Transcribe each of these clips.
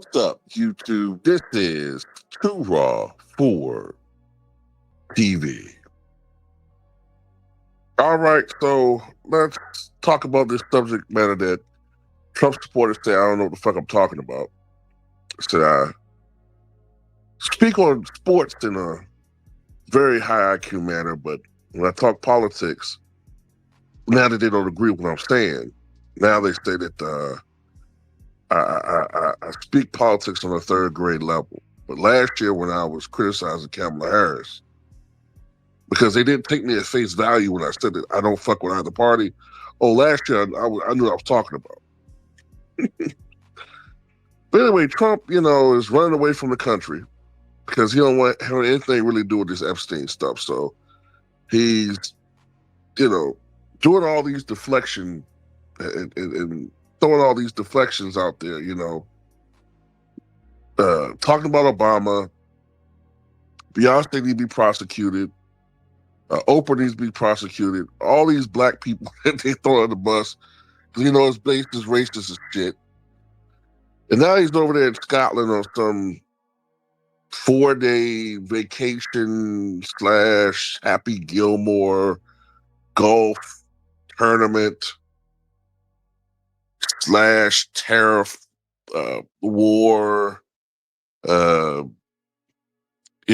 What's up, YouTube? This is Too Raw for TV. All right, so let's talk about this subject matter that Trump supporters say I don't know what the fuck I'm talking about. Said I speak on sports in a very high IQ manner, but when I talk politics, now that they don't agree with what I'm saying, now they say that I speak politics on a third grade level. But last year when I was criticizing Kamala Harris, because they didn't take me at face value when I said that I don't fuck with either party. Oh, last year I knew what I was talking about. But anyway, Trump, is running away from the country because he don't want have anything really to do with this Epstein stuff. So he's, doing all these deflection and throwing all these deflections out there. Talking about Obama, Beyonce need to be prosecuted. Oprah needs to be prosecuted. All these black people that they throw on the bus, because his base is racist as shit. And now he's over there in Scotland on some 4-day vacation / Happy Gilmore golf tournament / tariff war, you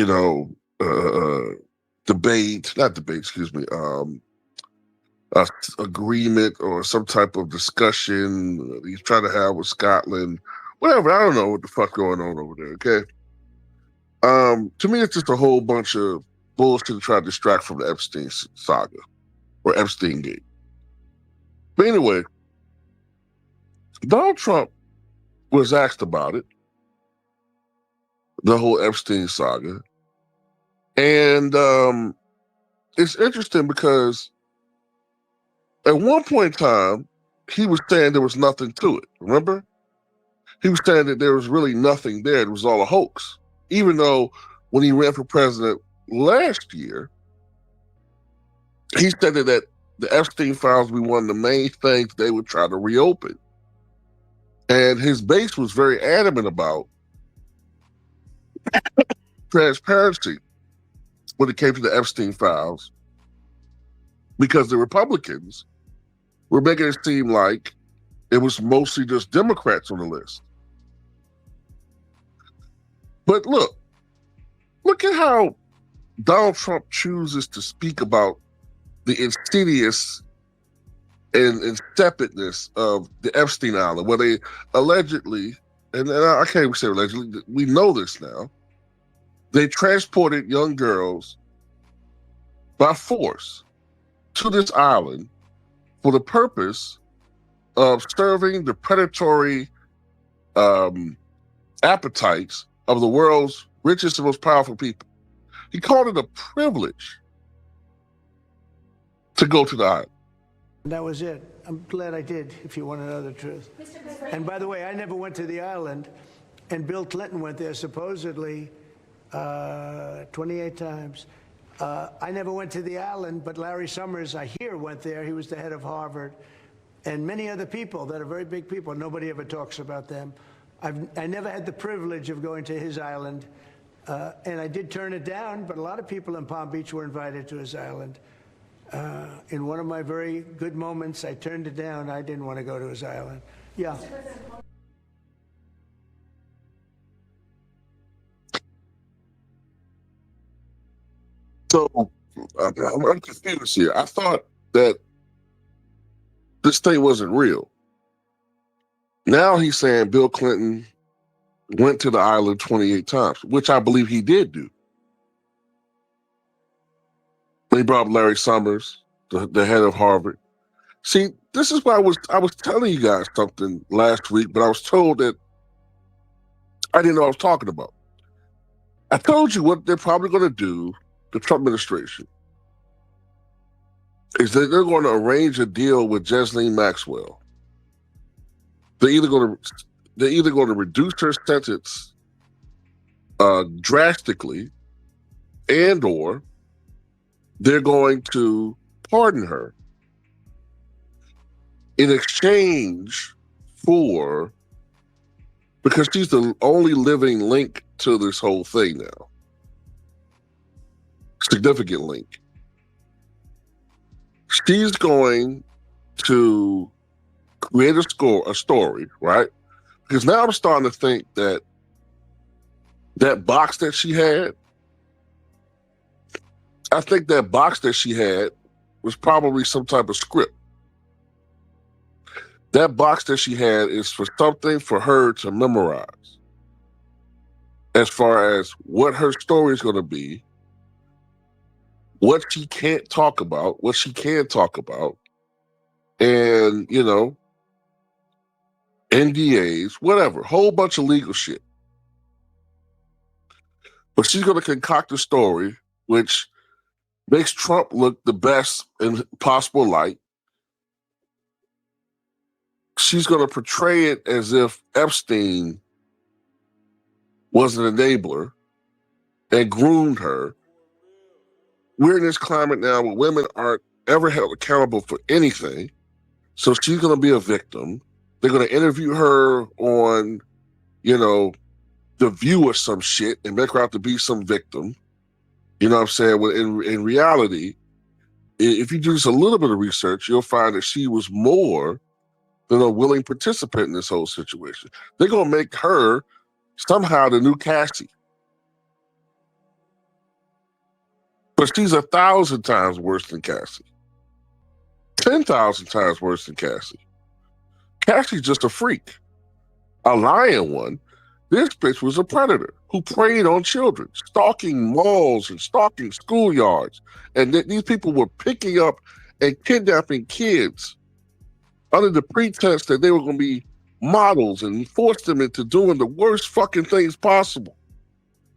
know, not debate, excuse me, agreement or some type of discussion he's trying to have with Scotland, whatever. I don't know what the fuck going on over there, okay? To me, it's just a whole bunch of bullshit to try to distract from the Epstein saga or Epstein gate. But anyway, Donald Trump was asked about it, the whole Epstein saga. And it's interesting because at one point in time, he was saying there was nothing to it. Remember? He was saying that there was really nothing there. It was all a hoax. Even though when he ran for president last year, he said that the Epstein files would be one of the main things they would try to reopen. And his base was very adamant about transparency when it came to the Epstein files, because the Republicans were making it seem like it was mostly just Democrats on the list. But look at how Donald Trump chooses to speak about the insidious and insipidness of the Epstein Island, where they allegedly, and I can't even say allegedly, we know this now, they transported young girls by force to this island for the purpose of serving the predatory appetites of the world's richest and most powerful people. He called it a privilege to go to the island. That was it. I'm glad I did, if you want to know the truth. And by the way, I never went to the island, and Bill Clinton went there supposedly 28 times. I never went to the island, but Larry Summers, I hear, went there. He was the head of Harvard. And many other people that are very big people. Nobody ever talks about them. I never had the privilege of going to his island. And I did turn it down, but a lot of people in Palm Beach were invited to his island. In one of my very good moments, I turned it down. I didn't want to go to his island. Yeah. So I'm confused here. I thought that this thing wasn't real. Now he's saying Bill Clinton went to the island 28 times, which I believe he did do. They brought up Larry Summers, the head of Harvard. See, this is why I was telling you guys something last week, but I was told that I didn't know what I was talking about. I told you what they're probably going to do, the Trump administration, is that they're going to arrange a deal with Ghislaine Maxwell. They're either going to reduce her sentence drastically, or they're going to pardon her in exchange for because she's the only living link to this whole thing now. Significant link. She's going to create a story, right? Because now I'm starting to think that that box that she had, I think that box that she had was probably some type of script. That box that she had is for something for her to memorize as far as what her story is going to be, what she can't talk about, what she can talk about, and, you know, NDAs, whatever, whole bunch of legal shit. But she's going to concoct a story which makes Trump look the best in possible light. She's going to portray it as if Epstein was an enabler and groomed her. We're in this climate now where women aren't ever held accountable for anything. So she's going to be a victim. They're going to interview her on, you know, The View or some shit and make her out to be some victim. You know what I'm saying? Well, in reality, if you do just a little bit of research, you'll find that she was more than a willing participant in this whole situation. They're going to make her somehow the new Cassie. But she's 1,000 times worse than Cassie. 10,000 times worse than Cassie. Cassie's just a freak. A lying one. This bitch was a predator who preyed on children, stalking malls and stalking schoolyards. And these people were picking up and kidnapping kids under the pretense that they were going to be models and force them into doing the worst fucking things possible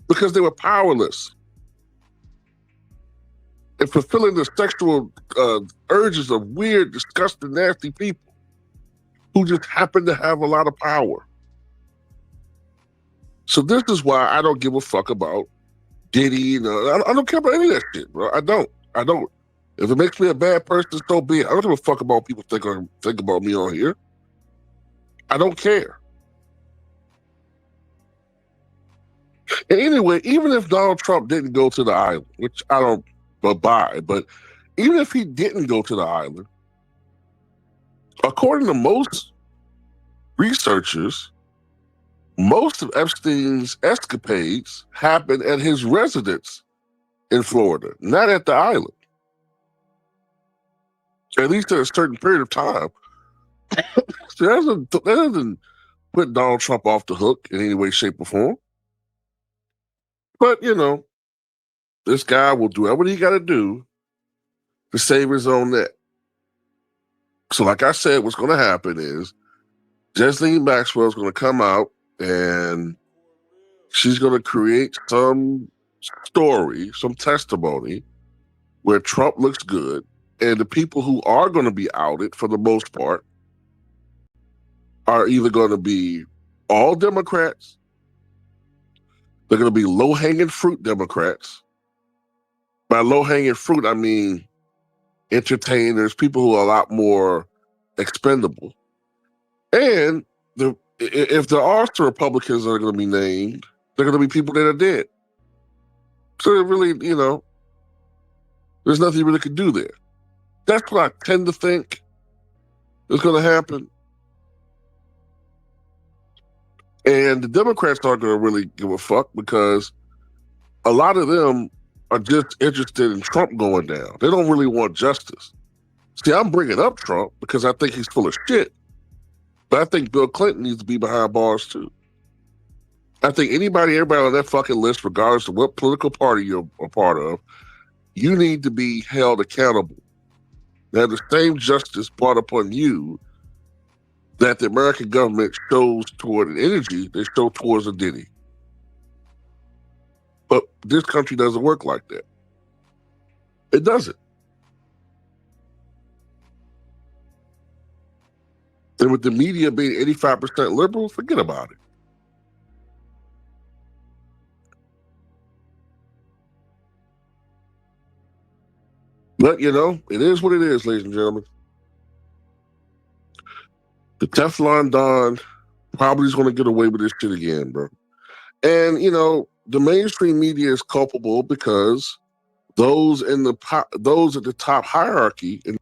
because they were powerless and fulfilling the sexual urges of weird, disgusting, nasty people who just happen to have a lot of power. So this is why I don't give a fuck about Diddy. I don't care about any of that shit, bro. I don't. If it makes me a bad person, so be it. I don't give a fuck about what people think about me on here. I don't care. And anyway, even if Donald Trump didn't go to the island, which I don't buy, but even if he didn't go to the island, according to most researchers, most of Epstein's escapades happened at his residence in Florida, not at the island. At least at a certain period of time. So that doesn't put Donald Trump off the hook in any way, shape, or form. But, you know, this guy will do whatever he got to do to save his own neck. So like I said, what's going to happen is Ghislaine Maxwell is going to come out and she's going to create some story, some testimony where Trump looks good. And the people who are going to be outed, for the most part, are either going to be all Democrats, they're going to be low-hanging fruit Democrats. By low-hanging fruit, I mean entertainers, people who are a lot more expendable. And if there are some Republicans that are going to be named, they're going to be people that are dead. So it really, you know, there's nothing you really could do there. That's what I tend to think is going to happen. And the Democrats aren't going to really give a fuck because a lot of them are just interested in Trump going down. They don't really want justice. See, I'm bringing up Trump because I think he's full of shit. But I think Bill Clinton needs to be behind bars too. I think everybody on that fucking list, regardless of what political party you're a part of, you need to be held accountable. Have the same justice brought upon you that the American government shows toward an energy they show towards a Diddy. But this country doesn't work like that. It doesn't. And with the media being 85% liberal, forget about it. But, you know, it is what it is, ladies and gentlemen. The Teflon Don probably is going to get away with this shit again, bro. And you know, the mainstream media is culpable because those those at the top hierarchy in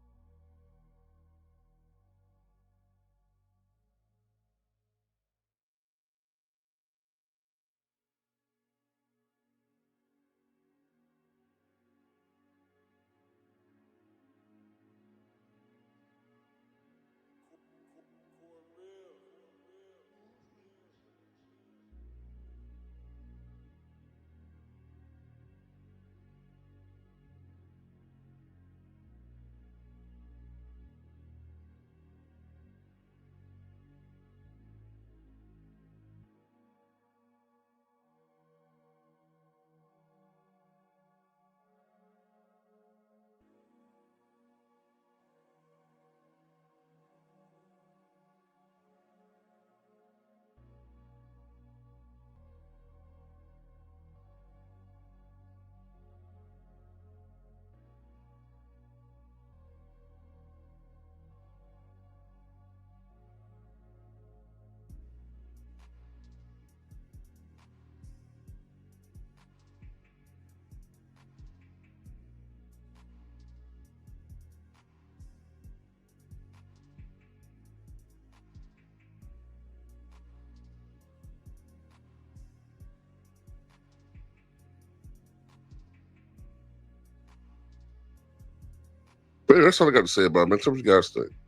that's all I got to say about it, man. Tell me what you guys think.